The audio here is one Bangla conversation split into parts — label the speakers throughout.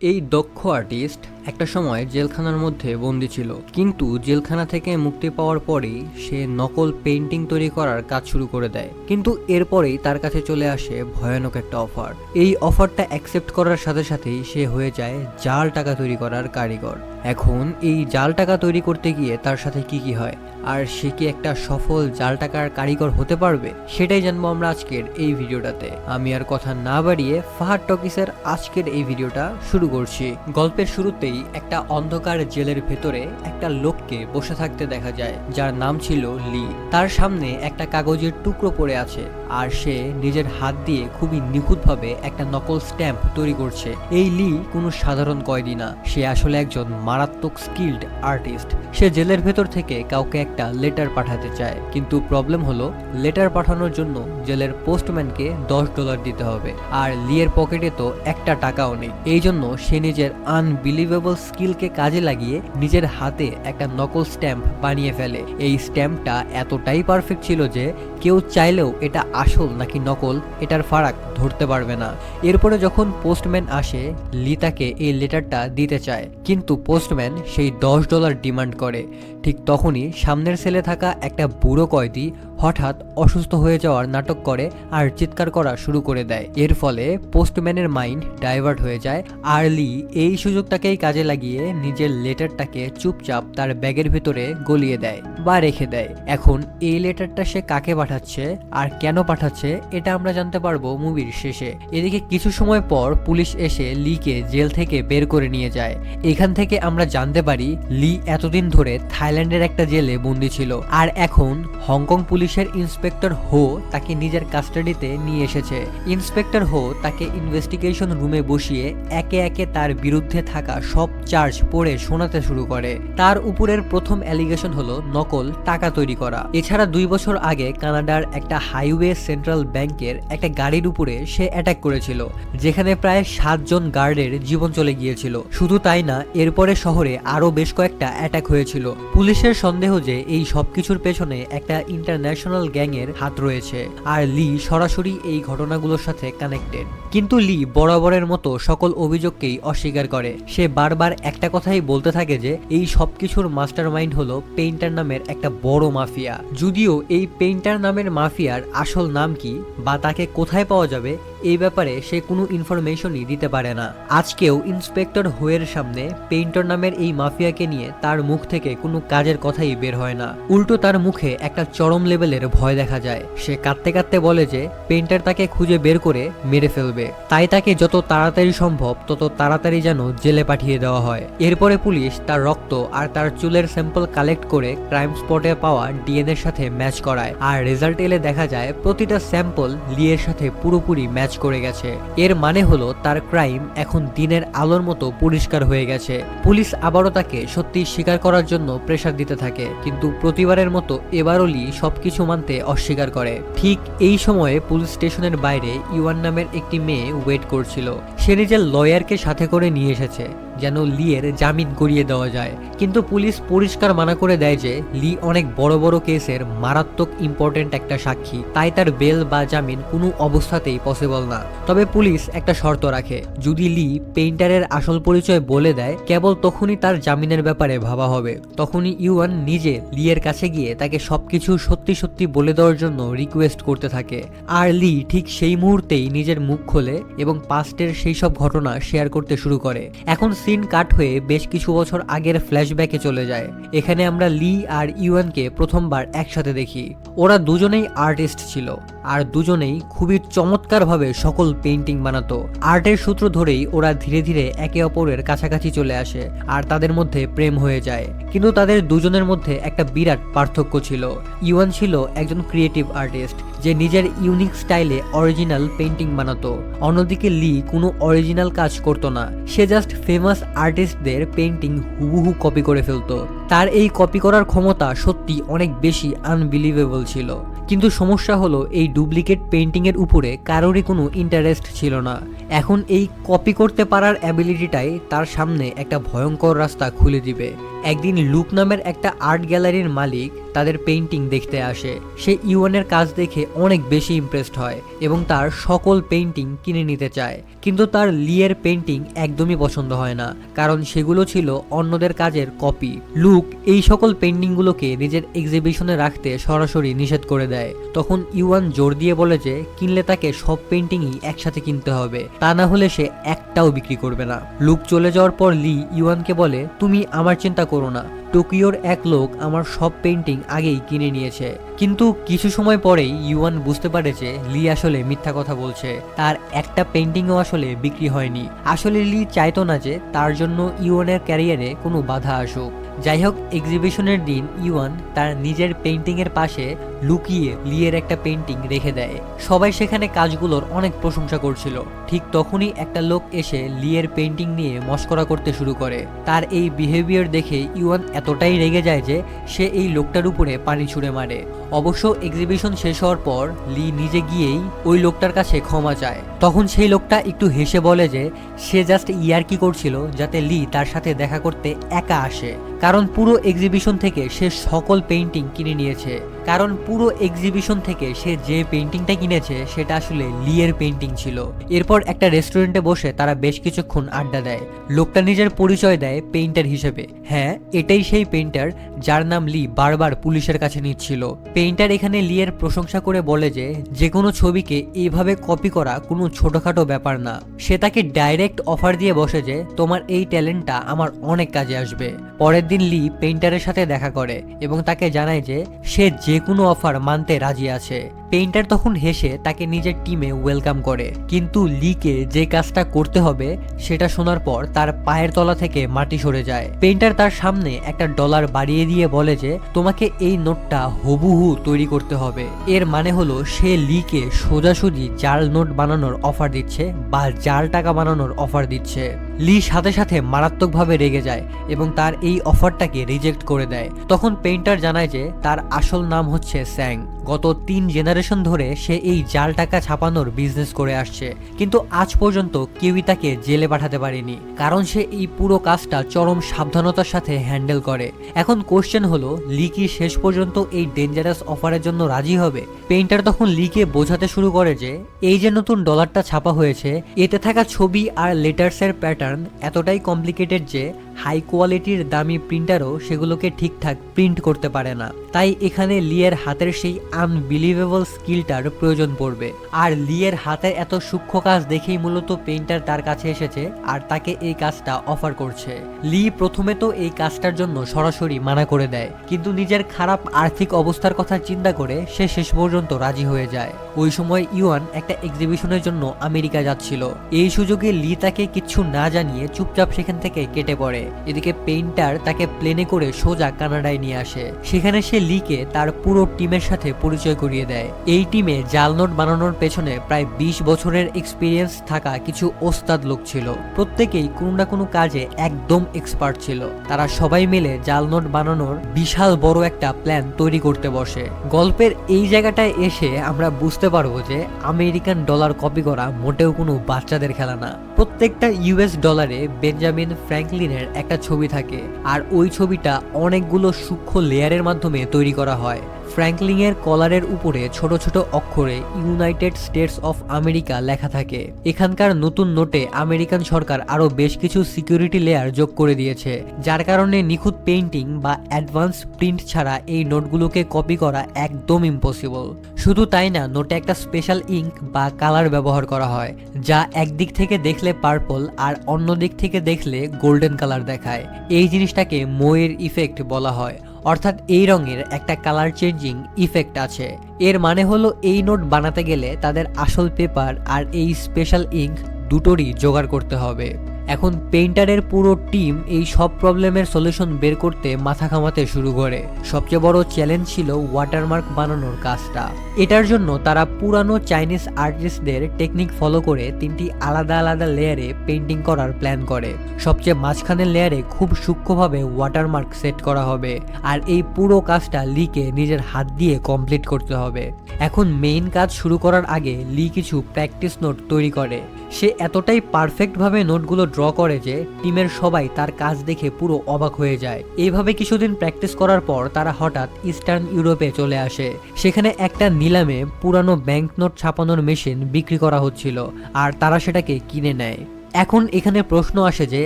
Speaker 1: এই দক্ষ আর্টিস্ট একটা সময় জেলখানার মধ্যে বন্দী ছিল, কিন্তু জেলখানা থেকে মুক্তি পাওয়ার পরেই সে নকল পেইন্টিং তৈরি করার কাজ শুরু করে দেয়। কিন্তু এরপরেই তার কাছে চলে আসে ভয়ানক একটা অফার। এই অফারটা অ্যাকসেপ্ট করার সাথে সাথেই সে হয়ে যায় জাল টাকা তৈরি করার কারিগর। এখন এই জাল টাকা তৈরি করতে গিয়ে তার সাথে কি কি হয়, আর সে কি একটা সফল জাল টাকার কারিগর হতে পারবে, সেটাই জানবো আমরা আজকের এই ভিডিওটাতে। আমি আর কথা না বাড়িয়ে ফাহাদ টকিসের আজকের এই ভিডিওটা শুরু করছি। গল্পের শুরুতেই একটা অন্ধকার জেলের ভেতরে একটা লোককে বসে থাকতে দেখা যায়, যার নাম ছিল লি। তার সামনে একটা কাগজের টুকরো পড়ে আছে, আর সে নিজের হাত দিয়ে খুবই নিখুঁতভাবে একটা নকল স্ট্যাম্প তৈরি করছে। এই লি কোনো সাধারণ কয়েদি না, সে আসলে একজন মারাত্মক স্কিল্ড আর্টিস্ট। সে জেলের ভেতর থেকে কাউকে একটা লেটার পাঠাতে চায়, কিন্তু প্রবলেম হলো লেটার পাঠানোর জন্য জেলের পোস্টম্যানকে $10 দিতে হবে, আর লিয়ের পকেটে তো একটা টাকাও নেই। এই জন্য সে নিজের আনবিলিভেবল স্কিলকে কাজে লাগিয়ে নিজের হাতে একটা নকল স্ট্যাম্প বানিয়ে ফেলে। এই স্ট্যাম্পটা এতটাই পারফেক্ট ছিল যে কেউ চাইলেও এটা আসল নাকি নকল এটার ফারাক ধরতে পারবে না। এরপরে যখন পোস্টম্যান আসে, লি তাকে এই লেটারটা দিতে চায়, কিন্তু পোস্টম্যান সেই $10 ডিমান্ড করে। ঠিক তখনই সামনের সেলে থাকা একটা বুড়ো কয়েদি হঠাৎ অসুস্থ হয়ে যাওয়ার নাটক করে আর চিৎকার করা শুরু করে দেয়। এর ফলে পোস্টম্যানের মাইন্ড ডাইভার্ট হয়ে যায়, আর লি এই সুযোগটাকেই কাজে লাগিয়ে নিজের লেটারটাকে চুপচাপ তার ব্যাগের ভিতরে গলিয়ে দেয় বা রেখে দেয়। এখন এই লেটারটা সে কাকে পাঠাচ্ছে আর কেন পাঠাচ্ছে এটা আমরা জানতে পারবো মুভির শেষে। এদিকে কিছু সময় পর পুলিশ এসে লিকে জেল থেকে বের করে নিয়ে যায়। এখান থেকে আমরা জানতে পারি লি এতদিন ধরে থাইল্যান্ডের একটা জেলে বন্দী ছিল, আর এখন হংকং পুলিশের ইন্সপেক্টর হো তাকে নিজের কাস্টাডিতে নিয়ে এসেছে। ইন্সপেক্টর হো তাকে ইনভেস্টিগেশন রুমে বসিয়ে একে একে তার বিরুদ্ধে থাকা সব চার্জ পড়ে শোনাতে শুরু করে। তার উপরের প্রথম অ্যালিগেশন হলো নকল টাকা তৈরি করা। এছাড়া 2 বছর আগে কানাডার একটা হাইওয়ে সেন্ট্রাল ব্যাংকের একটা গাড়ির উপরে সে অ্যাটাক করেছিল, যেখানে প্রায় 7 জন গার্ডের জীবন চলে গিয়েছিল। শুধু তাই না, এরপরে শহরে আরো বেশ কয়েকটা অ্যাটাক হয়েছিল। পুলিশের সন্দেহ যে এই সবকিছুর পেছনে একটা ইন্টারন্যাশনাল গ্যাংয়ের হাত রয়েছে, আর লি সরাসরি এই ঘটনাগুলোর সাথে কানেক্টেড। কিন্তু লি বরাবরের মতো সকল অভিযোগকেই অস্বীকার করে। সে বারবার একটা কথাই বলতে থাকে যে এই সবকিছুর মাস্টারমাইন্ড হলো পেইন্টার নামের একটা বড় মাফিয়া। যদিও এই পেইন্টার নামের মাফিয়ার আসল নাম কি বা তাকে কোথায় পাওয়া যাবে এই ব্যাপারে সে কোনো ইনফরমেশনই দিতে পারে না। আজকেও ইন্সপেক্টর হোয়ের সামনে পেইন্টার নামের এই মাফিয়াকে নিয়ে তার মুখ থেকে কোনো কাজের কথাই বের হয় না। উল্টো তার মুখে একটা চরম লেভেলের ভয় দেখা যায়। সে কাঁদতে কাঁদতে বলে যে পেইন্টার তাকে খুঁজে বের করে মেরে ফেলবে, তাই তাকে যত তাড়াতাড়ি সম্ভব তত তাড়াতাড়ি যেন জেলে পাঠিয়ে দেওয়া হয়। এরপরে পুলিশ তার রক্ত আর তার চুলের স্যাম্পল কালেক্ট করে ক্রাইম স্পটে পাওয়া ডিএনএ এর সাথে ম্যাচ করায়, আর রেজাল্ট এলে দেখা যায় প্রতিটা স্যাম্পল লিয়ের সাথে পুরোপুরি ম্যাচ করে গেছে। এর মানে হলো তার ক্রাইম এখন দিনের আলোর মতো পরিষ্কার হয়ে গেছে। পুলিশ আবারও তাকে সত্যি স্বীকার করার জন্য প্রেসার দিতে থাকে, কিন্তু প্রতিবারের মতো এবারও লি সবকিছু মানতে অস্বীকার করে। ঠিক এই সময়ে পুলিশ স্টেশনের বাইরে ইউয়ান নামের একটি মেয়ে ওয়েট করছিল। সে নিজের লয়ারকে সাথে করে নিয়ে এসেছে যেন লিয়ের জামিন করিয়ে দেওয়া যায়, কিন্তু পুলিশ পরিষ্কার মানা করে দেয় যে লি অনেক বড় বড় কেসের মারাত্মক ইম্পর্টেন্ট একটা সাক্ষী, তাই তার বেল বা জামিন কোনো অবস্থাতেই পসিবল না। তবে পুলিশ একটা শর্ত রাখে, যদি লি পেইন্টারের আসল পরিচয় বলে দেয় কেবল তখনই তার জামিনের ব্যাপারে ভাবা হবে। তখনই ইউয়ান নিজে লিয়ের কাছে গিয়ে তাকে সবকিছু সত্যি সত্যি বলে দেওয়ার জন্য রিকোয়েস্ট করতে থাকে, আর লি ঠিক সেই মুহূর্তেই নিজের মুখ খোলে এবং পাস্টের সেই সব ঘটনা শেয়ার করতে শুরু করে। এখন সিন কাট হয়ে বেশ কিছু বছর আগের ফ্ল্যাশব্যাকে চলে যায়। এখানে আমরা লি আর ইউয়ানকে প্রথমবার একসাথে দেখি। ওরা দুজনেই আর্টিস্ট ছিল, আর দুজনেই খুবই চমৎকারভাবে সকল পেইন্টিং বানাতো। আর্টের সূত্র ধরেই ওরা ধীরে ধীরে একে অপরের কাছাকাছি চলে আসে, আর তাদের মধ্যে প্রেম হয়ে যায়। কিন্তু তাদের দুজনের মধ্যে একটা বিরাট পার্থক্য ছিল। ইউয়ান ছিল একজন ক্রিয়েটিভ আর্টিস্ট যে নিজের ইউনিক স্টাইলে অরিজিনাল পেইন্টিং বানাতো, অন্যদিকে লি কোনো অরিজিনাল কাজ করতো না। সে জাস্ট ফেমাস আর্টিস্টদের পেইন্টিং হুবহু কপি করে ফেলতো। তার এই কপি করার ক্ষমতা সত্যি অনেক বেশি আনবিলিভেবল ছিল, কিন্তু সমস্যা হলো এই ডুপ্লিকেট পেইন্টিং এর উপরে কারোরই কোনো ইন্টারেস্ট ছিল না। এখন এই কপি করতে পারার অ্যাবিলিটিটাই তার সামনে একটা ভয়ঙ্কর রাস্তা খুলে দিবে। একদিন লুক নামের একটা আর্ট গ্যালারির মালিক তাদের পেইন্টিং দেখতে আসে। সে ইউয়ানের কাজ দেখে অনেক বেশি ইমপ্রেসড হয় এবং তার সকল পেইন্টিং কিনে নিতে চায়, কিন্তু তার লিয়ের পেইন্টিং একদমই পছন্দ হয় না, কারণ সেগুলো ছিল অন্যদের কাজের কপি। লুক এই সকল পেইন্টিংগুলোকে নিজের এক্সিবিশনে রাখতে সরাসরি নিষেধ করে দেয়। তখন ইউয়ান জোর দিয়ে বলে যে কিনলে তাকে সব পেইন্টিংই একসাথে কিনতে হবে, তা না হলে সে একটাও বিক্রি করবে না। লুক চলে যাওয়ার পর লি ইউয়ানকে বলে, তুমি আমার চিন্তা করো না, টোকিওর এক লোক আমার সব পেইন্টিং আগেই কিনে নিয়েছে। কিন্তু কিছু সময় পরেই ইউয়ান বুঝতে পারে যে লি আসলে মিথ্যা কথা বলছে, তার একটা পেইন্টিংও আসলে বিক্রি হয়নি। আসলে লি চাইতো না যে তার জন্য ইউয়ানের ক্যারিয়ারে কোনো বাধা আসুক। যাই হোক, এক্সিবিশনের দিন ইউয়ান তার নিজের পেইন্টিংয়ের পাশে লুকিয়ে লিয়ের একটা পেইন্টিং রেখে দেয়। সবাই সেখানে কাজগুলোর অনেক প্রশংসা করছিল। ঠিক তখনই একটা লোক এসে লিয়ের পেইন্টিং নিয়ে মস্করা করতে শুরু করে। তার এই বিহেভিয়ার দেখে ইউয়ান এতটাই রেগে যায় যে সে এই লোকটার উপরে পানি ছুঁড়ে মারে। অবশ্য এক্সিবিশন শেষ হওয়ার পর লি নিজে গিয়েই ওই লোকটার কাছে ক্ষমা চায়। তখন সেই লোকটা একটু হেসে বলে যে সে জাস্ট ইয়ার্কি করছিল যাতে লি তার সাথে দেখা করতে একা আসে, কারণ পুরো এক্সিবিশন থেকে সে সকল পেইন্টিং কিনে নিয়েছে। কারণ পুরো এক্সিবিশন থেকে সে যে পেইন্টিংটা কিনেছে সেটা আসলে লিয়ের পেইন্টিং ছিল। এরপর একটা রেস্টুরেন্টে বসে তারা বেশ কিছুক্ষণ আড্ডা দেয়। লোকটা নিজের পরিচয় দেয় পেইন্টার হিসেবে। হ্যাঁ, এটাই সেই পেইন্টার যার নাম লি বারবার পুলিশের কাছে নিচ্ছিল। পেইন্টার এখানে লিয়ের প্রশংসা করে বলে যে যে কোনো ছবিকে এইভাবে কপি করা কোনো ছোটখাটো ব্যাপার না। সে তাকে ডাইরেক্ট অফার দিয়ে বসে যে তোমার এই ট্যালেন্টটা আমার অনেক কাজে আসবে। পরের দিন লি পেইন্টারের সাথে দেখা করে এবং তাকে জানায় যে সে যে কোনো অফার মানতে রাজি আছে। পেইন্টার তখন হেসে তাকে নিজের টিমে ওয়েলকাম করে, কিন্তু লিকে যে কাজটা করতে হবে সেটা শোনার পর তার পায়ের তলা থেকে মাটি সরে যায়। পেইন্টার তার সামনে একটা ডলার বাড়িয়ে দিয়ে বলে যে তোমাকে এই নোটটা হুবহু তৈরি করতে হবে। এর মানে হলো সে লিকে সোজাসুজি জাল নোট বানানোর অফার দিচ্ছে বা জাল টাকা বানানোর অফার দিচ্ছে। লি সাথে সাথে মারাত্মকভাবে রেগে যায় এবং তার এই অফারটাকে রিজেক্ট করে দেয়। তখন পেইন্টার জানায় যে তার আসল নাম হচ্ছে স্যাং। গত 3 জেনারেশন ধরে সে এই জাল টাকা ছাপানোর বিজনেস করে আসছে, কিন্তু আজ পর্যন্ত কেউই তাকে জেলে পাঠাতে পারেনি, কারণ সে এই পুরো কাজটা চরম সাবধানতার সাথে হ্যান্ডেল করে। এখন কোশ্চেন হলো লি কি শেষ পর্যন্ত এই ডেঞ্জারাস অফারের জন্য রাজি হবে? পেইন্টার তখন লিকে বোঝাতে শুরু করে যে এই যে নতুন ডলারটা ছাপা হয়েছে এতে থাকা ছবি আর লেটার্সের প্যাটার্ন এতটাই কমপ্লিকেটেড যে হাই কোয়ালিটির দামি প্রিন্টারও সেগুলোকে ঠিকঠাক প্রিন্ট করতে পারে না। তাই এখানে লিয়ের হাতের সেই আনবিলিভেবল স্কিলটার প্রয়োজন পড়বে। আর লিয়ের হাতের এত সূক্ষ্ম কাজ দেখেই মূলত পেইন্টার তার কাছে এসেছে আর তাকে এই কাজটা অফার করছে। লি প্রথমে তো এই কাজটার জন্য সরাসরি মানা করে দেয়, কিন্তু নিজের খারাপ আর্থিক অবস্থার কথা চিন্তা করে সে শেষ পর্যন্ত রাজি হয়ে যায়। ওই সময় ইউয়ান একটা এক্সিবিশনের জন্য আমেরিকা যাচ্ছিল। এই সুযোগে লি তাকে কিচ্ছু না জানিয়ে চুপচাপ সেখান থেকে কেটে পড়ে। এদিকে পেইন্টার তাকে প্লেনে করে সোজা কানাডায় নিয়ে আসে। সেখানে সে লিকে তার পুরো টিমের সাথে পরিচয় করিয়ে দেয়। এই টিমে জাল নোট বানানোর পেছনে প্রায় 20 বছরের এক্সপিরিয়েন্স থাকা কিছু ওস্তাদ লোক ছিল। প্রত্যেকেই কোনো না কোনো কাজে একদম এক্সপার্ট ছিল। তারা সবাই মিলে জাল নোট বানানোর বিশাল বড় একটা প্ল্যান তৈরি করতে বসে। গল্পের এই জায়গাটায় এসে আমরা বুঝতে পারবো যে আমেরিকান ডলার কপি করা মোটেও কোনো বাচ্চাদের খেলা না। প্রত্যেকটা ইউএস ডলারে বেঞ্জামিন ফ্র্যাঙ্কলিনের একটা ছবি থাকে, আর ওই ছবিটা অনেকগুলো সূক্ষ্ম লেয়ারের মাধ্যমে তৈরি করা হয়। ফ্র্যাঙ্কলিনের কলারের উপরে ছোট ছোট অক্ষরে ইউনাইটেড স্টেটস অফ আমেরিকা লেখা থাকে। এখানকার নতুন নোটে আমেরিকান সরকার আরো বেশ কিছু সিকিউরিটি লেয়ার যোগ করে দিয়েছে, যার কারণে নিখুঁত পেইন্টিং বা অ্যাডভান্স প্রিন্ট ছাড়া এই নোটগুলোকে কপি করা একদম ইম্পসিবল। শুধু তাই না, নোটে একটা স্পেশাল ইঙ্ক বা কালার ব্যবহার করা হয়, যা একদিক থেকে দেখলে পার্পল আর অন্য দিক থেকে দেখলে গোল্ডেন কালার দেখায়। এই জিনিসটাকে মোয়ের ইফেক্ট বলা হয়, অর্থাৎ এই রঙের একটা কালার চেঞ্জিং ইফেক্ট আছে। এর মানে হলো এই নোট বানাতে গেলে তাদের আসল পেপার আর এই স্পেশাল ইঙ্ক দুটোরই জোগাড় করতে হবে। এখন পেইন্টারের পুরো টিম এই সব প্রবলেমের সলিউশন বের করতে মাথা ঘামাতে শুরু করে। সবচেয়ে বড় চ্যালেঞ্জ ছিল ওয়াটারমার্ক বানানোর কাজটা। এটার জন্য তারা পুরানো চাইনিজ আর্টিস্টদের টেকনিক ফলো করে 3টি আলাদা আলাদা লেয়ারে পেইন্টিং করার প্ল্যান করে। সবচেয়ে মাঝখানের লেয়ারে খুব সূক্ষ্মভাবে ওয়াটারমার্ক সেট করা হবে, আর এই পুরো কাজটা লিকে নিজের হাত দিয়ে কমপ্লিট করতে হবে। এখন মেইন কাজ শুরু করার আগে লি কিছু প্র্যাকটিস নোট তৈরি করে। সে এতটাই পারফেক্টভাবে নোটগুলো ড্র করে যে টিমের সবাই তার কাজ দেখে পুরো অবাক হয়ে যায়। এইভাবে কিছুদিন প্র্যাকটিস করার পর তারা হঠাৎ ইস্টার্ন ইউরোপে চলে আসে। সেখানে একটা নিলামে পুরানো ব্যাংক নোট ছাপানোর মেশিন বিক্রি করা হচ্ছিল আর তারা সেটাকে কিনে নেয়। এখন এখানে প্রশ্ন আসে যে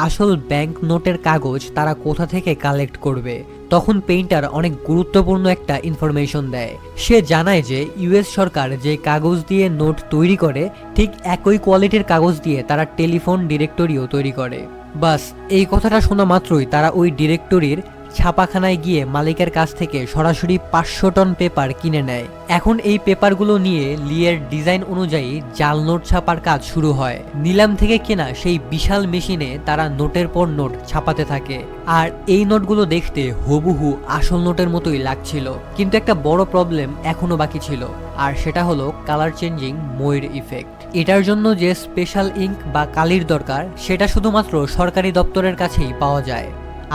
Speaker 1: আসল ব্যাংক নোটের কাগজ তারা কোথা থেকে কালেক্ট করবে। তখন পেইন্টার অনেক গুরুত্বপূর্ণ একটা ইনফরমেশন দেয়। সে জানায় যে ইউএস সরকার যে কাগজ দিয়ে নোট তৈরি করে ঠিক একই কোয়ালিটির কাগজ দিয়ে তারা টেলিফোন ডিরেক্টরিও তৈরি করে। বাস এই কথাটা শোনা মাত্রই তারা ওই ডিরেক্টরির ছাপাখানায় গিয়ে মালিকের কাছ থেকে সরাসরি 500 টন পেপার কিনে নেয়। এখন এই পেপারগুলো নিয়ে লিয়ের ডিজাইন অনুযায়ী জাল নোট ছাপার কাজ শুরু হয়। নিলাম থেকে কেনা সেই বিশাল মেশিনে তারা নোটের পর নোট ছাপাতে থাকে। আর এই নোটগুলো দেখতে হুবহু আসল নোটের মতোই লাগছিল, কিন্তু একটা বড় প্রবলেম এখনো বাকি ছিল, আর সেটা হলো কালার চেঞ্জিং মোয়ের ইফেক্ট। এটার জন্য যে স্পেশাল ইঙ্ক বা কালির দরকার সেটা শুধুমাত্র সরকারি দপ্তরের কাছেই পাওয়া যায়।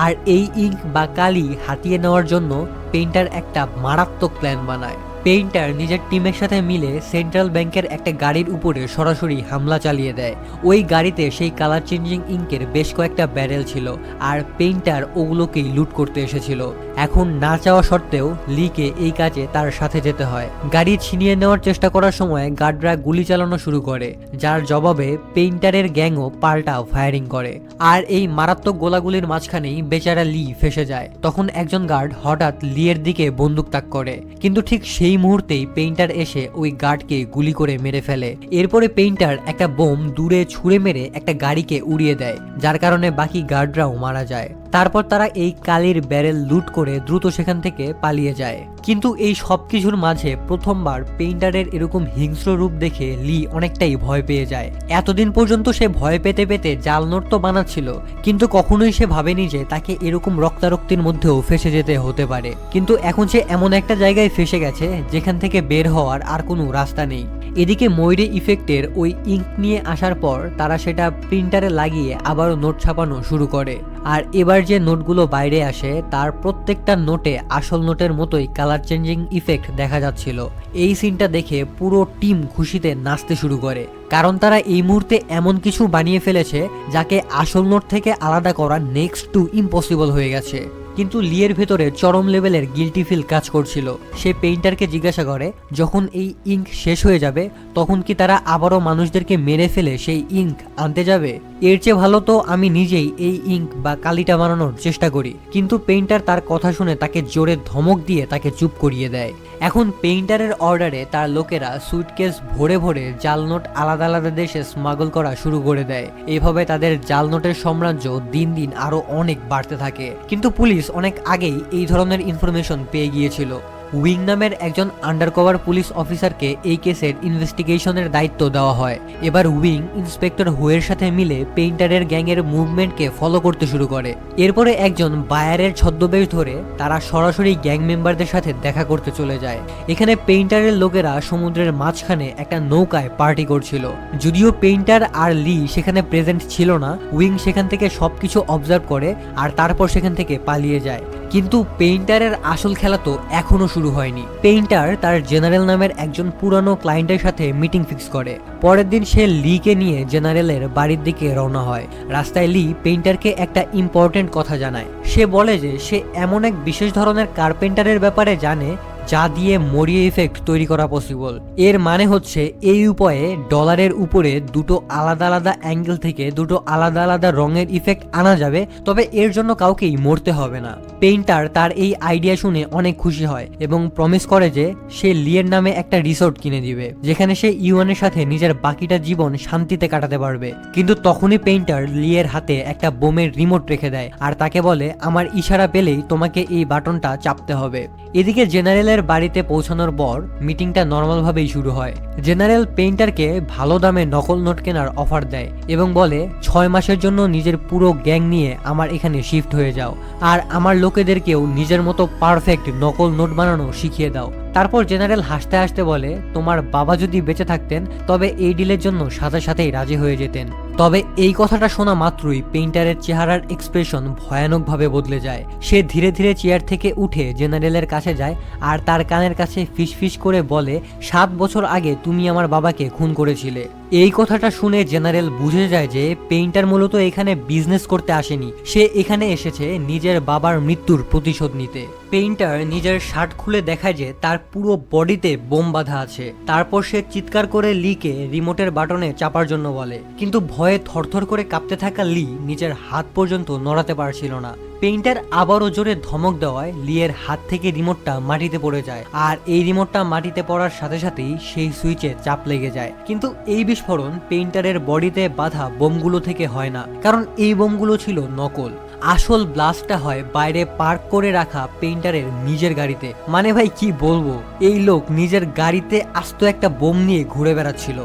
Speaker 1: আর এই ইঙ্ক বা কালি হাতিয়ে নেওয়ার জন্য পেইন্টার একটা মারাত্মক প্ল্যান বানায়। পেইন্টার নিজের টিমের সাথে মিলে সেন্ট্রাল ব্যাংকের একটা গাড়ির উপরে সরাসরি হামলা চালিয়ে দেয়। ওই গাড়িতে সেই কালার চেঞ্জিং ইঙ্কের বেশ কয়েকটা ব্যারেল ছিল, আর পেইন্টার ওগুলোকেই লুট করতে এসেছিল। এখন না চাওয়া সত্ত্বেও লিকে এই কাজে তার সাথে যেতে হয়। গাড়ি ছিনিয়ে নেওয়ার চেষ্টা করার সময় গার্ডরা গুলি চালানো শুরু করে, যার জবাবে পেইন্টারের গ্যাংও পাল্টা ফায়ারিং করে। আর এই মারাত্মক গোলাগুলির মাঝখানেই বেচারা লি ফেসে যায়। তখন একজন গার্ড হঠাৎ লিয়ের দিকে বন্দুক তাক করে, কিন্তু ঠিক সেই মুহূর্তেই পেইন্টার এসে ওই গার্ডকে গুলি করে মেরে ফেলে। এরপরে পেইন্টার একটা বোম দূরে ছুঁড়ে মেরে একটা গাড়িকে উড়িয়ে দেয়, যার কারণে বাকি গার্ডরাও মারা যায়। তারপর তারা এই কালির ব্যারেল লুট করে দ্রুত সেখান থেকে পালিয়ে যায়। কিন্তু এই সবকিছুর মাঝে প্রথমবার পেইন্টারের এরকম হিংস্র রূপ দেখে লি অনেকটাই ভয় পেয়ে যায়। এতদিন পর্যন্ত সে ভয় পেতে পেতে জাল নোট তো বানাচ্ছিল, কিন্তু কখনোই সে ভাবেনি যে তাকে এরকম রক্তারক্তির মধ্যেও ফেসে যেতে হতে পারে। কিন্তু এখন সে এমন একটা জায়গায় ফেসে গেছে যেখান থেকে বের হওয়ার আর কোনো রাস্তা নেই। এদিকে ময়ূরে ইফেক্টের ওই ইঙ্ক নিয়ে আসার পর তারা সেটা প্রিন্টারে লাগিয়ে আবারও নোট ছাপানো শুরু করে। আর এবার যে নোটগুলো বাইরে আসে তার প্রত্যেকটা নোটে আসল নোটের মতোই কালার চেঞ্জিং ইফেক্ট দেখা যাচ্ছিল। এই সিনটা দেখে পুরো টিম খুশিতে নাচতে শুরু করে, কারণ তারা এই মুহূর্তে এমন কিছু বানিয়ে ফেলেছে যাকে আসল নোট থেকে আলাদা করা নেক্সট টু ইম্পসিবল হয়ে গেছে। কিন্তু লিয়ের ভেতরে চরম লেভেলের গিল্টি ফিল কাজ করছিল। সে পেইন্টারকে জিজ্ঞাসা করে যখন এই ইঙ্ক শেষ হয়ে যাবে তখন কি তারা আবারও মানুষদেরকে মেরে ফেলে সেই ইঙ্ক আনতে যাবে? এর চেয়ে ভালো তো আমি নিজেই এই ইঙ্ক বা কালিটা বানানোর চেষ্টা করি। কিন্তু পেইন্টার তার কথা শুনে তাকে জোরে ধমক দিয়ে তাকে চুপ করিয়ে দেয়। এখন পেইন্টারের অর্ডারে তার লোকেরা সুটকেস ভরে ভরে জাল নোট আলাদা আলাদা দেশে স্মাগল করা শুরু করে দেয়। এইভাবে তাদের জাল নোটের সাম্রাজ্য দিন দিন আরো অনেক বাড়তে থাকে। কিন্তু পুলিশ অনেক আগেই এই ধরনের ইনফরমেশন পেয়ে গিয়েছিল। উইং নামের একজন আন্ডারকভার পুলিশ অফিসারকে এই কেসের ইনভেস্টিগেশনের দায়িত্ব দেওয়া হয়। এবার উইং ইন্সপেক্টর হুয়ের সাথে মিলে পেইন্টারের গ্যাংয়ের মুভমেন্টকে ফলো করতে শুরু করে। এরপরে একজন বায়ারের ছদ্মবেশ ধরে তারা সরাসরি গ্যাং মেম্বারদের সাথে দেখা করতে চলে যায়। এখানে পেইন্টারের লোকেরা সমুদ্রের মাঝখানে একটা নৌকায় পার্টি করছিল। যদিও পেইন্টার আর লি সেখানে প্রেজেন্ট ছিল না, উইং সেখান থেকে সবকিছু অবজার্ভ করে আর তারপর সেখান থেকে পালিয়ে যায়। কিন্তু পেইন্টারের আসল খেলা তো এখনো শুরু হয়নি। পেইন্টার তার জেনারেল নামের একজন পুরানো ক্লায়েন্টের সাথে মিটিং ফিক্স করে। পরের দিন সে লিকে নিয়ে জেনারেলের বাড়ির দিকে রওনা হয়। রাস্তায় লি পেইন্টারকে একটা ইম্পর্টেন্ট কথা জানায়। সে বলে যে সে এমন এক বিশেষ ধরনের কার্পেন্টারের ব্যাপারে জানে যা দিয়ে মরিয়া ইফেক্ট তৈরি করা পসিবল। এর মানে হচ্ছে এই উপায়ে ডলারের উপরে দুটো আলাদা আলাদা অ্যাঙ্গেল থেকে দুটো আলাদা আলাদা রঙের ইফেক্ট আনা যাবে, তবে এর জন্য কাউকেই মরতে হবে না। পেইন্টার তার এই আইডিয়া শুনে অনেক খুশি হয় এবং প্রমিস করে যে সে লিয়ের নামে একটা রিসোর্ট কিনে দিবে, যেখানে সে ইউয়ানের সাথে নিজের বাকিটা জীবন শান্তিতে কাটাতে পারবে। কিন্তু তখনই পেইন্টার লিয়ের হাতে একটা বোমের রিমোট রেখে দেয় আর তাকে বলে আমার ইশারা পেলেই তোমাকে এই বাটনটা চাপতে হবে। এদিকে জেনারেলের বাড়িতে পৌঁছানোর পর মিটিংটা নর্মাল ভাবেই শুরু হয়। জেনারেল পেইন্টারকে ভালো দামে নকল নোট কেনার অফার দেয় এবং বলে 6 মাসের জন্য নিজের পুরো গ্যাং নিয়ে আমার এখানে শিফট হয়ে যাও আর আমার লোকেদেরকেও নিজের মতো পারফেক্ট নকল নোট বানানো শিখিয়ে দাও। তারপর জেনারেল হাসতে হাসতে বলে তোমার বাবা যদি বেঁচে থাকতেন তবে এই ডিলের জন্য সাথে সাথেই রাজি হয়ে যেতেন। তবে এই কথাটা শোনা মাত্রই পেইন্টারের চেহারার এক্সপ্রেশন ভয়ানকভাবে বদলে যায়। সে ধীরে ধীরে চেয়ার থেকে উঠে জেনারেলের কাছে যায় আর তার কানের কাছে ফিসফিস করে বলে 7 বছর আগে তুমি আমার বাবাকে খুন করেছিলে। এই কথাটা শুনে জেনারেল বুঝে যায় যে পেইন্টার মূলত এখানে বিজনেস করতে আসেনি, সে এখানে এসেছে নিজের বাবার মৃত্যুর প্রতিশোধ নিতে। পেইন্টার নিজের শার্ট খুলে দেখায় যে তার পুরো বডিতে বোম বাঁধা আছে। তারপর সে চিৎকার করে লিকে রিমোটের বাটনে চাপার জন্য বলে, কিন্তু ভয়ে থরথর করে কাঁপতে থাকা লি নিজের হাত পর্যন্ত নড়াতে পারছিল না। পেইন্টার আবারও জোরে ধমক দেওয়ায় লিয়ের হাত থেকে রিমোটটা মাটিতে পড়ে যায়, আর এই রিমোটটা মাটিতে পড়ার সাথে সাথেই সেই সুইচে চাপ লেগে যায়। কিন্তু এই বিস্ফোরণ পেইন্টারের বডিতে বাঁধা বোমগুলো থেকে হয় না, কারণ এই বোমগুলো ছিল নকল। আসল ব্লাস্টটা হয় বাইরে পার্ক করে রাখা পেইন্টারের নিজের গাড়িতে। মানে ভাই কি বলবো, এই লোক নিজের গাড়িতে আস্ত একটা বোম নিয়ে ঘুরে বেড়াচ্ছিল।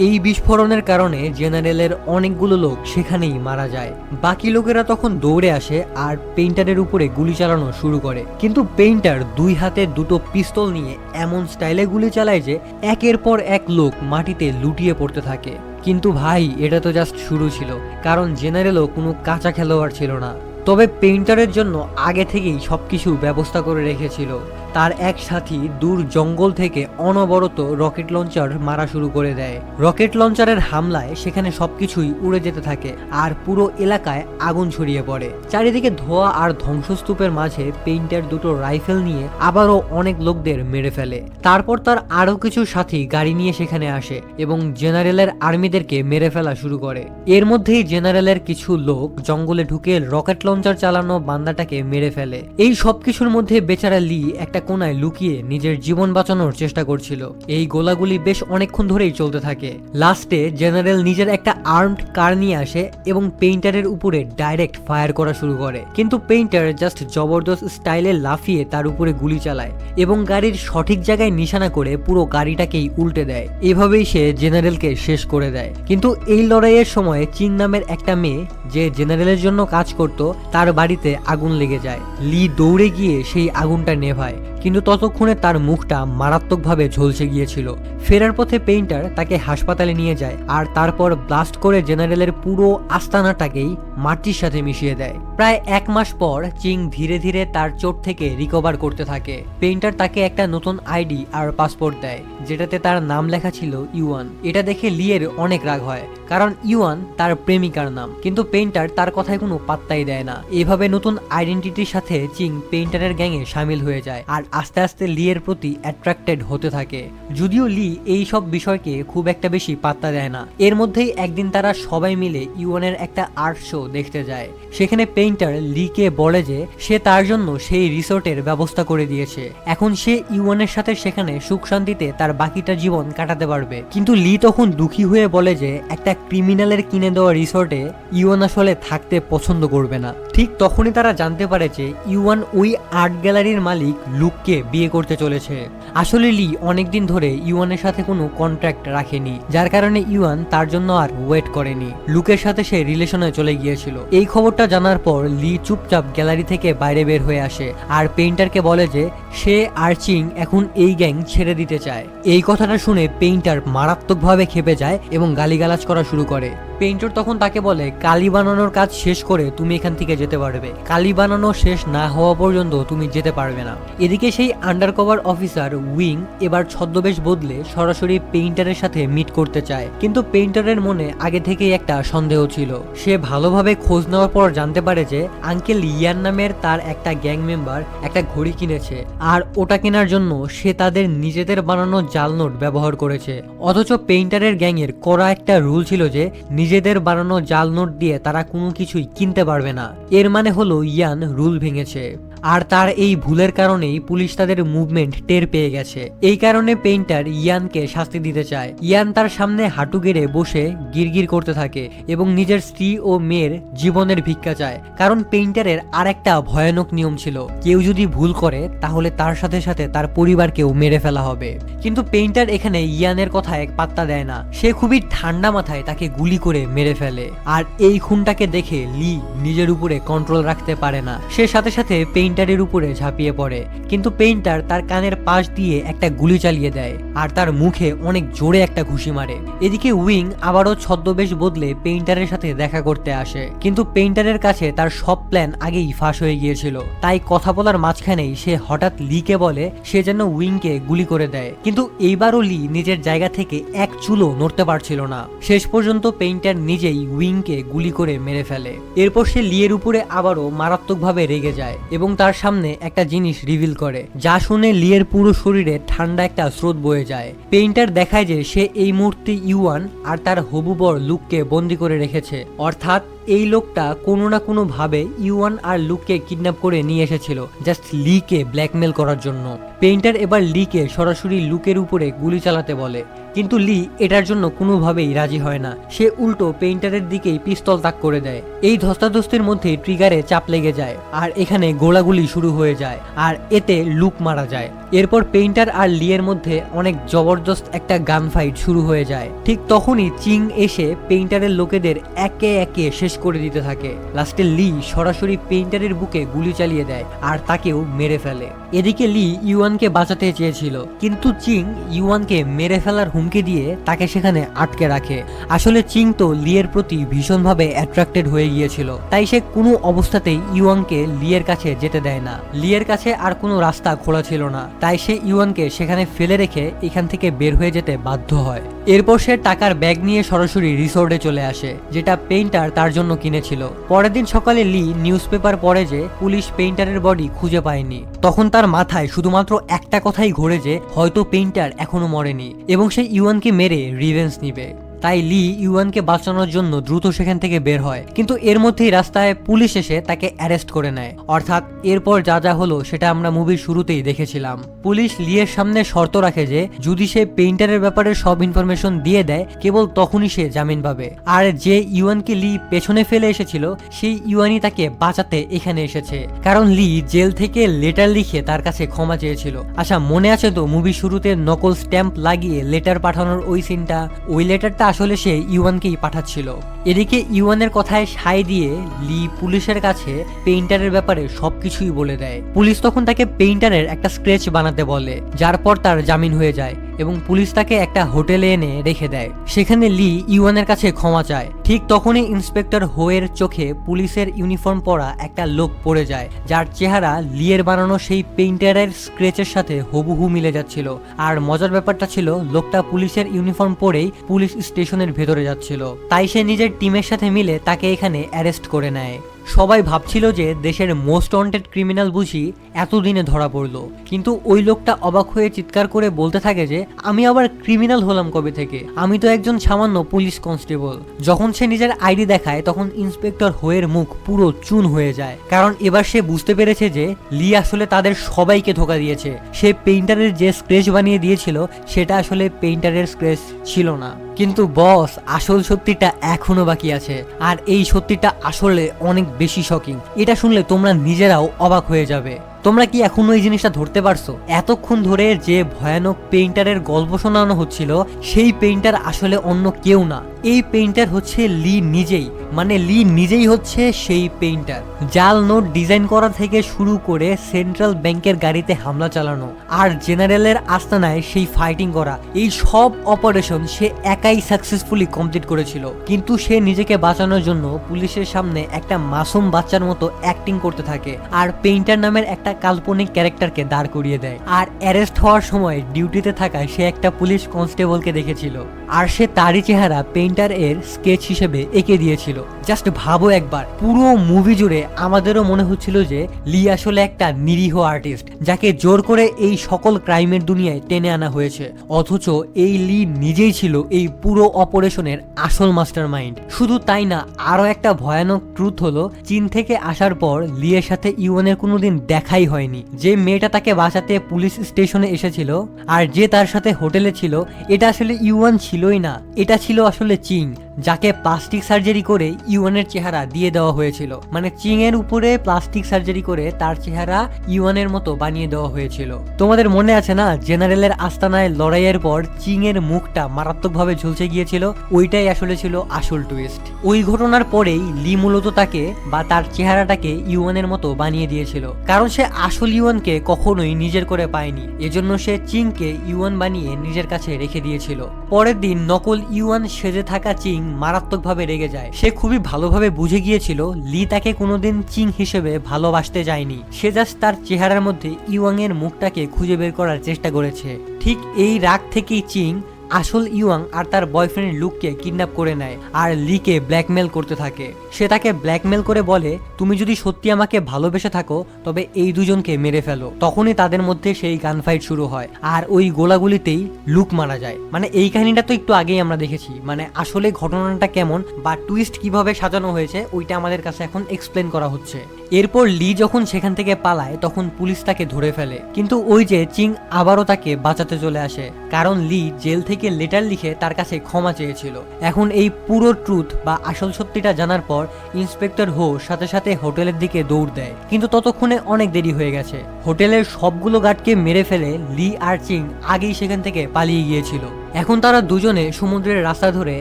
Speaker 1: এই বিস্ফোরণের কারণে জেনারেলের অনেকগুলো লোক সেখানেই মারা যায়। বাকি লোকেরা তখন দৌড়ে আসে আর পেইন্টারের উপরে গুলি চালানো শুরু করে, কিন্তু পেইন্টার দুই হাতে দুটো পিস্তল নিয়ে এমন স্টাইলে গুলি চালায় যে একের পর এক লোক মাটিতে লুটিয়ে পড়তে থাকে। কিন্তু ভাই এটা তো জাস্ট শুরু ছিল, কারণ জেনারেলও কোনো কাঁচা খেলোয়াড় ছিল না। তবে পেইন্টারের জন্য আগে থেকেই সবকিছু ব্যবস্থা করে রেখেছিল। তার এক সাথী দূর জঙ্গল থেকে অনবরত রকেট লঞ্চার মারা শুরু করে দেয়। রকেট লঞ্চারের হামলায় সেখানে সবকিছুই উড়ে যেতে থাকে আর পুরো এলাকায় আগুন ছড়িয়ে পড়ে। চারিদিকে ধোঁয়া আর ধ্বংসস্তূপের মাঝে পেইন্টার দুটো রাইফেল নিয়ে আবারও অনেক লোকদের মেরে ফেলে। তারপর তার আরো কিছু সাথী গাড়ি নিয়ে সেখানে আসে এবং জেনারেলের আর্মিদেরকে মেরে ফেলা শুরু করে। এর মধ্যেই জেনারেলের কিছু লোক জঙ্গলে ঢুকে রকেট লঞ্চার চালানো বান্দাটাকে মেরে ফেলে। এই সবকিছুর মধ্যে বেচারা লি একটা কোনায় লুকিয়ে নিজের জীবন বাঁচানোর চেষ্টা করছিল। এই গোলাগুলি বেশ অনেকক্ষণ ধরেই চলতে থাকে। লাস্টে জেনারেল নিজের একটা আর্মড কার নিয়ে আসে এবং পেইন্টারের উপরে ডাইরেক্ট ফায়ার করা শুরু করে, কিন্তু পেইন্টার জাস্ট জবরদস্ত স্টাইলে লাফিয়ে তার উপরে গুলি চালায় এবং গাড়ির সঠিক জায়গায় নিশানা করে পুরো গাড়িটাকেই উল্টে দেয়। এভাবেই সে জেনারেলকে শেষ করে দেয়। কিন্তু এই লড়াইয়ের সময় চিং নামের একটা মেয়ে যে জেনারেলের জন্য কাজ করত, তার বাড়িতে আগুন লেগে যায়। লি দৌড়ে গিয়ে সেই আগুনটা নেভায়, কিন্তু ততক্ষণে তার মুখটা মারাত্মকভাবে ঝলসে গিয়েছিল। ফেরার পথে পেইন্টার তাকে হাসপাতালে নিয়ে যায় আর তারপর ব্লাস্ট করে জেনারেলের পুরো আস্তানাটাকেই মাটির সাথে মিশিয়ে দেয়। প্রায় এক মাস পর চিং ধীরে ধীরে তার চোট থেকে রিকভার করতে থাকে। পেইন্টার তাকে একটা নতুন আইডি আর পাসপোর্ট দেয়, যেটাতে তার নাম লেখা ছিল ইউয়ান। এটা দেখে লিয়ের অনেক রাগ হয়, কারণ ইউয়ান তার প্রেমিকার নাম, কিন্তু পেইন্টার তার কথায় কোনো পাত্তাই দেয় না। এভাবে নতুন আইডেন্টিটির সাথে চিং পেইন্টারের গ্যাংয়ে সামিল হয়ে যায় আর আস্তে আস্তে লিয়ের প্রতি অ্যাট্রাক্টেড হতে থাকে। যদিও লি এই সব বিষয়কে খুব একটা বেশি পাত্তা দেয় না। এর মধ্যেই একদিন তারা সবাই মিলে ইউয়ানের একটা আর্ট শো দেখতে যায়। সেখানে পেইন্টার লিকে বলে যে সে তার জন্য সেই রিসোর্টের ব্যবস্থা করে দিয়েছে, এখন সে ইউয়ানের সাথে সেখানে সুখ শান্তিতে তার বাকিটা জীবন কাটাতে পারবে। কিন্তু লি তখন দুঃখী হয়ে বলে যে একটা ক্রিমিনালের কিনে দেওয়া রিসোর্টে ইউয়ান আসলে থাকতে পছন্দ করবে না। ঠিক তখনই তারা জানতে পারে যে ইউয়ান ওই আর্ট গ্যালারির মালিক লুককে বিয়ে করতে চলেছে। আসলে লি অনেকদিন ধরে ইউয়ানের সাথে কোনো কন্ট্রাক্ট রাখেনি, যার কারণে ইউয়ান তার জন্য আর ওয়েট করেনি। লুকের সাথে সে রিলেশনে চলে গিয়েছিল। এই খবরটা জানার পর লি চুপচাপ গ্যালারি থেকে বাইরে বের হয়ে আসে আর পেইন্টারকে বলে যে সে আর চিং এখন এই গ্যাং ছেড়ে দিতে চায়। এই কথাটা শুনে পেইন্টার মারাত্মকভাবে ক্ষেপে যায় এবং গালিগালাজ করা শুরু করে। পেইন্টার তখন তাকে বলে কালি বানানোর কাজ শেষ করে তুমি এখান থেকে যেতে পারবে, কালি বানানো শেষ না হওয়া পর্যন্ত তুমি যেতে পারবে না। এদিকে সেই আন্ডারকভার অফিসার উইং এবার ছদ্মবেশ বদলে সরাসরি পেইন্টারের সাথে মিট করতে চায়, কিন্তু পেইন্টারের মনে আগে থেকেই একটা সন্দেহ ছিল। সে ভালোভাবে খোঁজ নেওয়ার পর জানতে পারে যে আঙ্কেল ইয়ান নামের তার একটা গ্যাং মেম্বার একটা ঘড়ি কিনেছে, আর ওটা কেনার জন্য সে তাদের নিজেদের বানানো জাল নোট ব্যবহার করেছে। অথচ পেইন্টারের গ্যাংয়ের কড়া একটা রুল ছিল যে নিজেদের বানানো জাল নোট দিয়ে তারা কোনো কিছুই কিনতে পারবে না। এর মানে হলো ইয়ান রুল ভেঙেছে, আর তার এই ভুলের কারণেই পুলিশ তাদের মুভমেন্ট টের পেয়ে গেছে। এই কারণে পেইন্টার ইয়ানকে শাস্তি দিতে চায়। ইয়ান তার সামনে হাঁটু গেড়ে বসে গিরগির করতে থাকে এবং নিজের স্ত্রী ও মেয়ের জীবনের ভিক্ষা চায়, কারণ পেইন্টারের আর একটা ভয়ানক নিয়ম ছিল, কেউ যদি ভুল করে তাহলে তার সাথে সাথে তার পরিবারকেও মেরে ফেলা হবে। কিন্তু পেইন্টার এখানে ইয়ানের কথায় পাত্তা দেয় না, সে খুবই ঠান্ডা মাথায় তাকে গুলি করে মেরে ফেলে। আর এই খুনটাকে দেখে লি নিজের উপরে কন্ট্রোল রাখতে পারে না, সে সাথে সাথে পেইন্টারের উপরে ঝাঁপিয়ে পড়ে, কিন্তু পেইন্টার তার কানের পাশ দিয়ে একটা গুলি চালিয়ে দেয় আর তার মুখে অনেক জোরে একটা ঘুষি মারে। এদিকে উইং আবারও ছদ্মবেশ বদলে পেইন্টারের সাথে দেখা করতে আসে, কিন্তু পেইন্টারের কাছে তার সব প্ল্যান আগেই ফাঁস হয়ে গিয়েছিল। তাই কথা বলার মাঝখানেই সে হঠাৎ লিকে বলে সে যেন উইংকে গুলি করে দেয়, কিন্তু এইবারও লি নিজের জায়গা থেকে এক চুলও নড়তে পারছিল না। শেষ পর্যন্ত পেইন্টার নিজেই উইংকে গুলি করে মেরে ফেলে। এরপর সে লিয়ের উপরে আবারও মারাত্মকভাবে রেগে যায় এবং তার সামনে একটা জিনিস রিভিল করে, যা শুনে লিয়ের পুরো শরীরে ঠান্ডা একটা স্রোত বয়ে যায়। পেইন্টার দেখায় যে সে এই মুহূর্তে ইউয়ান আর তার হবু বর লুককে বন্দি করে রেখেছে, অর্থাৎ এই লোকটা কোনো না কোনো ভাবে ইউয়ান আর লুককে কিডন্যাপ করে নিয়ে এসেছিল জাস্ট লিকে ব্ল্যাকমেল করার জন্য। পেইন্টার এবার লিকে সরাসরি লুকের উপরে গুলি চালাতে বলে, কিন্তু লি এটার জন্য কোনোভাবেই রাজি হয় না। সে উল্টো পেইন্টারের দিকেই পিস্তল তাক করে দেয়। এই ধস্তাধস্তির মধ্যে ট্রিগারে চাপ লেগে যায় আর এখানে গোলাগুলি শুরু হয়ে যায় আর এতে লুক মারা যায়। এরপর পেইন্টার আর লিয়ের মধ্যে অনেক জবরদস্ত একটা গান ফাইট শুরু হয়ে যায়। ঠিক তখনই চিং এসে পেইন্টারের লোকেদের একে একে শেষ করে দিতে থাকে। লাস্টে লি সরাসরি পেইন্টারের বুকে গুলি চালিয়ে দেয় আর তাকেও মেরে ফেলে। এদিকে লি ইউয়ানকে বাঁচাতে চেয়েছিল, কিন্তু চিং ইউয়ানকে মেরে ফেলার হুমকি দিয়ে তাকে সেখানে আটকে রাখে। আসলে চিং তো লিয়ের প্রতি ভীষণভাবে অ্যাট্রাক্টেড হয়ে গিয়েছিল, তাই সে কোনো অবস্থাতেই ইউয়ানকে লিয়ের কাছে যেতে দেয় না। লিয়ের কাছে আর কোনো রাস্তা খোলা ছিল না, তাই সে ইউয়ানকে সেখানে ফেলে রেখে এখান থেকে বের হয়ে যেতে বাধ্য হয়। এরপর সে টাকার ব্যাগ নিয়ে সরাসরি রিসোর্টে চলে আসে, যেটা পেইন্টার তার জন্য কিনেছিল। পরের দিন সকালে লি নিউজ পেপার পড়ে যে পুলিশ পেইন্টারের বডি খুঁজে পায়নি। তখন তার মাথায় শুধুমাত্র একটা কথাই ঘোরে যে হয়তো পেইন্টার এখনো মরেনি এবং সে ইউয়ানকে মেরে রিভেঞ্জ নিবে। তাই লি ইউয়ানকে বাঁচানোর জন্য দ্রুত সেখান থেকে বের হয়, কিন্তু এর মধ্যেই রাস্তায় পুলিশ এসে তাকে অ্যারেস্ট করে নেয়। অর্থাৎ এরপর যা যা হলো সেটা আমরা মুভির শুরুতেই দেখেছিলাম। পুলিশ লিয়ের সামনে শর্ত রাখে যে যদি সে পেইন্টারের ব্যাপারে সব ইনফরমেশন দিয়ে দেয় কেবল তখনই সে জামিন পাবে, আর যে ইউয়ানকে লি পেছনে ফেলে এসেছিল সেই ইউয়ানই তাকে বাঁচাতে এখানে এসেছে, কারণ লি জেল থেকে লেটার লিখে তার কাছে ক্ষমা চেয়েছিল। আচ্ছা, মনে আছে তো মুভির শুরুতে নকল স্ট্যাম্প লাগিয়ে লেটার পাঠানোর ওই সিনটা? ওই লেটারটা আসলে সে ইউয়ানকেই পাঠাচ্ছিল। এদিকে ইউয়ানের কথায় সায় দিয়ে লি পুলিশের কাছে পেইন্টারের ব্যাপারে সবকিছুই বলে দেয়। পুলিশ তখন তাকে পেইন্টারের একটা স্কেচ বানাতে বলে, যার পর তার জামিন হয়ে যায় এবং পুলিশ তাকে একটা হোটেলে এনে রেখে দেয়। সেখানে লি ইউয়ানের কাছে ক্ষমা চায়। ঠিক তখনই ইন্সপেক্টর হোয়ের চোখে পুলিশের ইউনিফর্ম পরা একটা লোক পড়ে যায়, যার চেহারা লিয়ের বানানো সেই পেইন্টারের স্কেচের সাথে হুবহু মিলে যাচ্ছিল। আর মজার ব্যাপারটা ছিল লোকটা পুলিশের ইউনিফর্ম পরেই পুলিশ স্টেশনের ভেতরে যাচ্ছিল। তাই সে নিজের টিমের সাথে মিলে তাকে এখানে অ্যারেস্ট করে নেয়। সবাই ভাবছিল যে দেশের মোস্ট ওয়ান্টেড ক্রিমিনাল বুঝি এতদিনে ধরা পড়লো, কিন্তু ওই লোকটা অবাক হয়ে চিৎকার করে বলতে থাকে যে আমি আবার ক্রিমিনাল হলাম কবে থেকে? আমি তো একজন সামান্য পুলিশ কনস্টেবল। যখন সে নিজের আইডি দেখায় তখন ইন্সপেক্টর হোয়ের মুখ পুরো চুন হয়ে যায়, কারণ এবার সে বুঝতে পেরেছে যে লি আসলে তাদের সবাইকে ধোঁকা দিয়েছে। সে পেইন্টারের যে স্কেচ বানিয়ে দিয়েছিল সেটা আসলে পেইন্টারের স্কেচ ছিল না। কিন্তু বস, আসল সত্যিটা এখনো বাকি আছে, আর এই সত্যিটা আসলে অনেক বেশি শকিং। এটা শুনলে তোমরা নিজেরাও অবাক হয়ে যাবে। তোমরা কি এখনো এই জিনিসটা ধরতে পারছো? এতক্ষণ ধরে যে ভয়ানক পেইন্টারের গল্প শোনানো হচ্ছিল সেই পেইন্টার আসলে অন্য কেউ না, এই পেইন্টার হচ্ছে লি নিজেই। মানে লি নিজেই হচ্ছে সেই পেইন্টার। জাল নোট ডিজাইন করা থেকে শুরু করে সেন্ট্রাল ব্যাংকের গাড়িতে হামলা চালানো আর জেনারেলের আস্তানায় সেই ফাইটিং করা, এই সব অপারেশন সে একাই সাকসেসফুলি কমপ্লিট করেছিল। কিন্তু সে নিজেকে বাঁচানোর জন্য পুলিশের সামনে একটা মাসুম বাচ্চার মতো অ্যাক্টিং করতে থাকে আর পেইন্টার নামের একটা কাল্পনিক ক্যারেক্টারকে দাঁড় করিয়ে দেয়। আর অ্যারেস্ট হওয়ার সময় ডিউটিতে থাকা সে একটা পুলিশ কনস্টেবলকে দেখেছিল আর সে তারই চেহারা পেইন্টার এর স্কেচ হিসেবে এঁকে দিয়েছিল। জাস্ট ভাবো একবার, পুরো মুভি জুড়ে আমাদেরও মনে হচ্ছিল যে লি আসলে একটা নিরীহ আর্টিস্ট যাকে জোর করে এই সকল ক্রাইমের দুনিয়ায় টেনে আনা হয়েছে, অথচ এই লি নিজেই ছিল এই পুরো অপারেশনের আসল মাস্টার মাইন্ড। শুধু তাই না, আরো একটা ভয়ানক ট্রুথ হলো চীন থেকে আসার পর লিয়ের সাথে ইউয়ানের কোনোদিন দেখাই হয়নি। যে মেয়েটা তাকে বাঁচাতে পুলিশ স্টেশনে এসেছিল আর যে তার সাথে হোটেলে ছিল, এটা আসলে ইউয়ান ছিলই না, এটা ছিল আসলে চিং, যাকে প্লাস্টিক সার্জারি করে ইউয়ানের চেহারা দিয়ে দেওয়া হয়েছিল। মানে চিং এর উপরে প্লাস্টিক সার্জারি করে তার চেহারা ইউয়ানের মতো বানিয়ে দেওয়া হয়েছিল। তোমাদের মনে আছে না, জেনারেলের আস্তানায় লড়াইয়ের পর চিং এর মুখটা মারাত্মকভাবে ঝুলসে গিয়েছিল? ওইটাই আসলে ছিল আসল টুইস্ট। ওই ঘটনার পরেই লি মূলত তাকে বা তার চেহারাটাকে ইউয়ানের মতো বানিয়ে দিয়েছিল, কারণ সে আসল ইউয়ানকে কখনোই নিজের করে পায়নি। এজন্য সে চিংকে ইউয়ান বানিয়ে নিজের কাছে রেখে দিয়েছিল। পরের দিন নকল ইউয়ান সেজে থাকা চিং মারাত্মকভাবে রেগে যায়। সে খুবই ভালোভাবে বুঝে গিয়েছিল লি তাকে কোনোদিন চিং হিসেবে ভালোবাসতে যায়নি। সে জাস্ট তার চেহারার মধ্যে ইউয়াং-এর মুখটাকে খুঁজে বের করার চেষ্টা করেছে। ঠিক এই রাগ থেকেই চিং আসল ইউয়াং আর তার বয়ফ্রেন্ড লুককে কিডন্যাপ করে নেয় আর লিকে ব্ল্যাকমেল করতে থাকে। সে তাকে ব্ল্যাকমেল করে বলে, তুমি যদি সত্যি আমাকে ভালোবেসে থাকো তবে এই দুজনকে মেরে ফেলো। তখনই তাদের মধ্যে সেই গানফাইট শুরু হয় আর ওই গোলাগুলিতেই লুক মারা যায়। মানে এই কাহিনীটা তো একটু আগেই আমরা দেখেছি, মানে আসলে ঘটনাটা কেমন বা টুইস্ট কিভাবে সাজানো হয়েছে ওইটা আমাদের কাছে এখন এক্সপ্লেন করা হচ্ছে। এরপর লি যখন সেখান থেকে পালায় তখন পুলিশ তাকে ধরে ফেলে, কিন্তু ওই যে চিং আবারও তাকে বাঁচাতে চলে আসে, কারণ লি জেল থেকে লেটার লিখে তার কাছে ক্ষমা চেয়েছিল। এখন এই পুরো ট্রুথ বা আসল সত্যিটা জানার পর ইন্সপেক্টর হো সাথে সাথে হোটেলের দিকে দৌড় দেয়, কিন্তু ততক্ষণে অনেক দেরি হয়ে গেছে। হোটেলের সবগুলো গার্ডকে মেরে ফেলে লি আর চিং আগেই সেখান থেকে পালিয়ে গিয়েছিল। এখন তারা দুজনে সমুদ্রের রাস্তা ধরে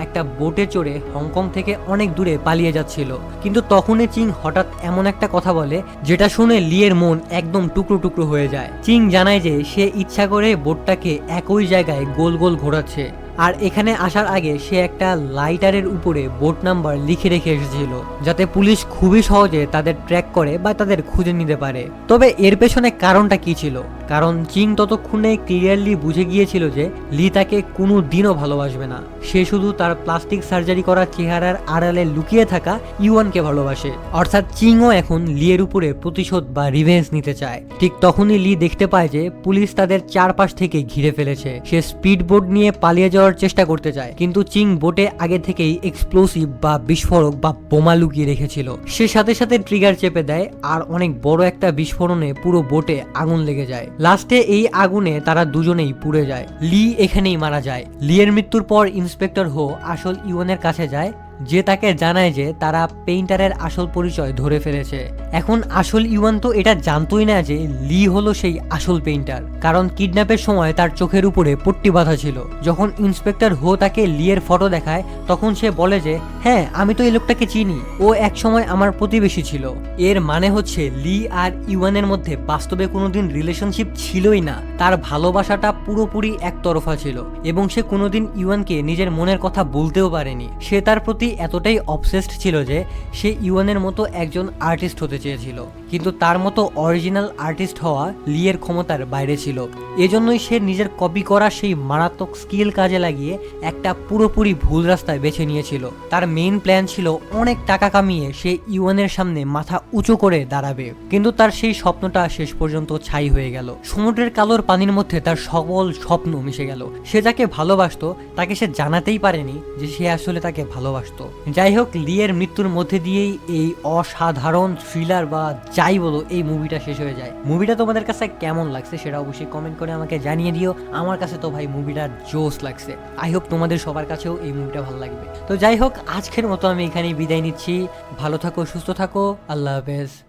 Speaker 1: একটা বোটে চড়ে হংকং থেকে অনেক দূরে পালিয়ে যাচ্ছিল, কিন্তু তখনই চিং হঠাৎ এমন একটা কথা বলে যেটা শুনে লিয়ের মন একদম টুকরো টুকরো হয়ে যায়। চিং জানায় যে সে ইচ্ছা করে বোটটাকে একই জায়গায় গোল গোল ঘোরাচ্ছে, আর এখানে আসার আগে সে একটা লাইটারের উপরে বোট নাম্বার লিখে রেখে এসেছিল যাতে পুলিশ খুবই সহজে তাদের ট্র্যাক করে বা তাদের খুঁজে নিতে পারে। তবে এর পেছনে কারণটা কি ছিল? কারণ চিং ততক্ষণে ক্লিয়ারলি বুঝে গিয়েছিল যে লি তাকে কোনো দিনও ভালোবাসবে না। সে শুধু তার প্লাস্টিক সার্জারি করা চেহারার আড়ালে লুকিয়ে থাকা ইউয়ানকে ভালোবাসে। অর্থাৎ চিংও এখন লিয়ের উপরে প্রতিশোধ বা রিভেঞ্জ নিতে চায়। ঠিক তখনই লি দেখতে পায় যে পুলিশ তাদের চারপাশ থেকে ঘিরে ফেলেছে। সে স্পিড বোট নিয়ে পালিয়ে যাওয়ার চেষ্টা করতে চায়, কিন্তু চিং বোটে আগে থেকেই এক্সপ্লোসিভ বা বিস্ফোরক বা বোমা লুকিয়ে রেখেছিল। সে সাথে সাথে ট্রিগার চেপে দেয় আর অনেক বড় একটা বিস্ফোরণে পুরো বোটে আগুন লেগে যায়। লাস্টে এই আগুনে তারা দুজনেই পুড়ে যায়। লি এখানেই মারা যায়। লিয়ের মৃত্যুর পর ইন্সপেক্টর হো আসল ইউয়ানের কাছে যায়, যে তাকে জানায় যে তারা পেইন্টারের আসল পরিচয় ধরে ফেলেছে। এখন আসল ইউয়ান তো এটা জানতোই না যে লি হলো সেই আসল পেইন্টার, কারণ কিডন্যাপের সময় তার চোখের উপরে পট্টি বাঁধা ছিল। যখন ইন্সপেক্টর হো তাকে লিয়ের ফটো দেখায় তখন সে বলে যে হ্যাঁ, আমি তো এই লোকটাকে চিনি, ও এক সময় আমার প্রতিবেশী ছিল। এর মানে হচ্ছে লি আর ইউয়ানের মধ্যে বাস্তবে কোনোদিন রিলেশনশিপ ছিলই না। তার ভালোবাসাটা পুরোপুরি একতরফা ছিল এবং সে কোনোদিন ইউয়ানকে নিজের মনের কথা বলতেও পারেনি। সে তার প্রতি এতটাই অবসেসড ছিল যে সে ইউয়ানের মতো একজন আর্টিস্ট হতে চেয়েছিল, কিন্তু তার মতো অরিজিনাল আর্টিস্ট হওয়া লিয়ের ক্ষমতার বাইরে ছিল। এজন্যই সে নিজের কপি করা সেই মারাত্মক স্কিল কাজে লাগিয়ে একটা পুরোপুরি ভুল রাস্তায় বেছে নিয়েছিল। তার মেইন প্ল্যান ছিল অনেক টাকা কামিয়ে সে ইউয়ানের সামনে মাথা উঁচু করে দাঁড়াবে, কিন্তু তার সেই স্বপ্নটা শেষ পর্যন্ত ছাই হয়ে গেল। সমুদ্রের কালোর পানির মধ্যে তার সকল স্বপ্ন মিশে গেল। সে যাকে ভালোবাসতো তাকে সে জানাতেই পারেনি যে সে আসলে তাকে ভালোবাসতো। যাই হোক, লিয়ের মৃত্যুর মধ্যে দিয়েই এই অসাধারণ থ্রিলার বা যাই বলো এই মুভিটা শেষ হয়ে যায়। মুভিটা তোমাদের কাছে কেমন লাগছে সেটা অবশ্যই কমেন্ট করে আমাকে জানিয়ে দিও। আমার কাছে তো ভাই মুভিটা জোস লাগছে। আই হোপ তোমাদের সবার কাছেও এই মুভিটা ভালো লাগবে। তো যাই হোক, আজকের মতো আমি এখানেই বিদায় নিচ্ছি। ভালো থাকো, সুস্থ থাকো, আল্লাহ হাফেজ।